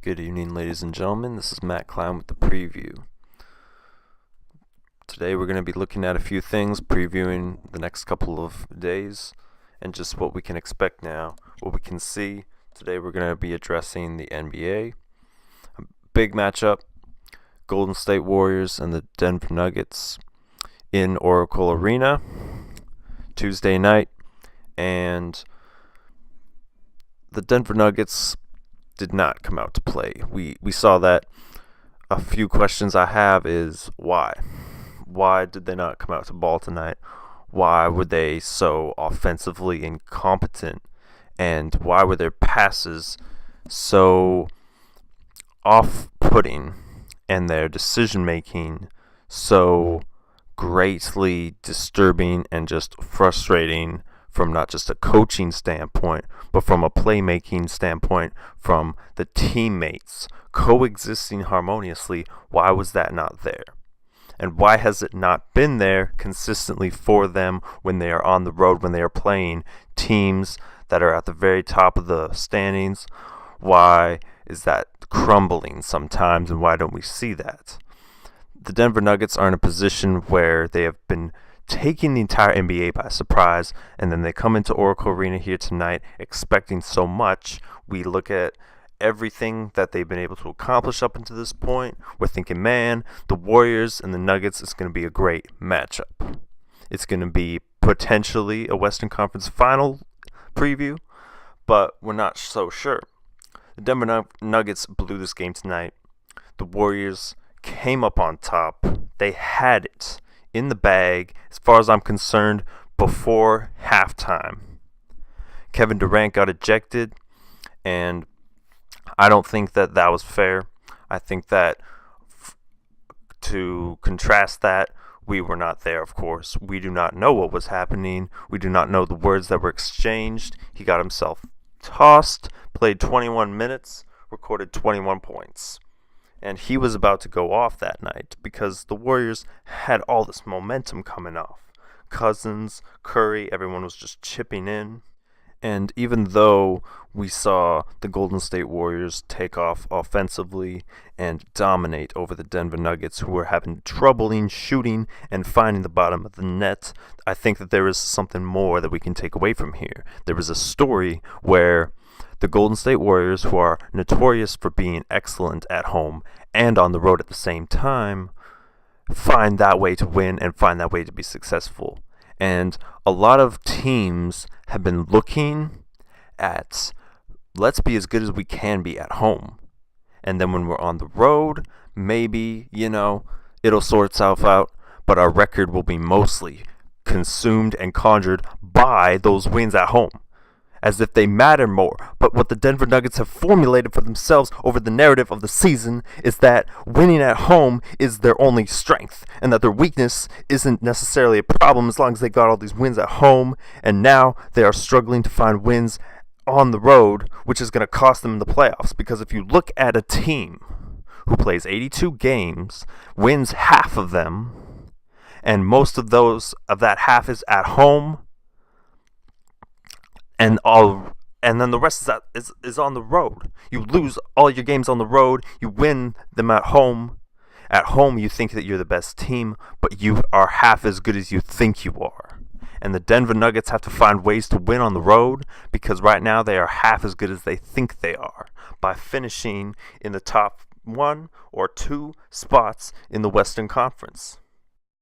Good evening, ladies and gentlemen. This is Matt Klein with the preview. Today we're going to be looking at a few things, previewing the next couple of days, and just what we can expect now, what we can see. Today we're going to be addressing the NBA. A big matchup, Golden State Warriors and the Denver Nuggets in Oracle Arena, Tuesday night, and the Denver Nuggets did not come out to play. We saw that. A few questions I have is why? Why did they not come out to ball tonight? Why were they so offensively incompetent? And why were their passes so off-putting and their decision-making so greatly disturbing and just frustrating from not just a coaching standpoint, but from a playmaking standpoint, from the teammates coexisting harmoniously? Why was that not there? And why has it not been there consistently for them when they are on the road, when they are playing teams that are at the very top of the standings? Why is that crumbling sometimes, and why don't we see that? The Denver Nuggets are in a position where they have been taking the entire NBA by surprise, and then they come into Oracle Arena here tonight expecting so much. We look at everything that they've been able to accomplish up until this point. We're thinking, man, the Warriors and the Nuggets is going to be a great matchup. It's going to be potentially a Western Conference final preview, but we're not so sure. The Denver Nuggets blew this game tonight. The Warriors came up on top. They had it in the bag, as far as I'm concerned, before halftime. Kevin Durant got ejected, and I don't think that that was fair. I think that to contrast that, we were not there, of course. We do not know what was happening. We do not know the words that were exchanged. He got himself tossed, played 21 minutes, recorded 21 points. And he was about to go off that night because the Warriors had all this momentum coming off. Cousins, Curry, everyone was just chipping in. And even though we saw the Golden State Warriors take off offensively and dominate over the Denver Nuggets, who were having trouble in shooting and finding the bottom of the net, I think that there is something more that we can take away from here. There is a story where the Golden State Warriors, who are notorious for being excellent at home and on the road at the same time, find that way to win and find that way to be successful. And a lot of teams have been looking at, let's be as good as we can be at home. And then when we're on the road, maybe, it'll sort itself out, but our record will be mostly consumed and conjured by those wins at home, as if they matter more. But what the Denver Nuggets have formulated for themselves over the narrative of the season is that winning at home is their only strength, and that their weakness isn't necessarily a problem as long as they got all these wins at home. And now they are struggling to find wins on the road, which is going to cost them in the playoffs. Because if you look at a team who plays 82 games, wins half of them, and most of that half is at home, and then the rest is on the road. You lose all your games on the road. You win them at home. At home, you think that you're the best team, but you are half as good as you think you are. And the Denver Nuggets have to find ways to win on the road, because right now they are half as good as they think they are, by finishing in the top 1 or 2 spots in the Western Conference.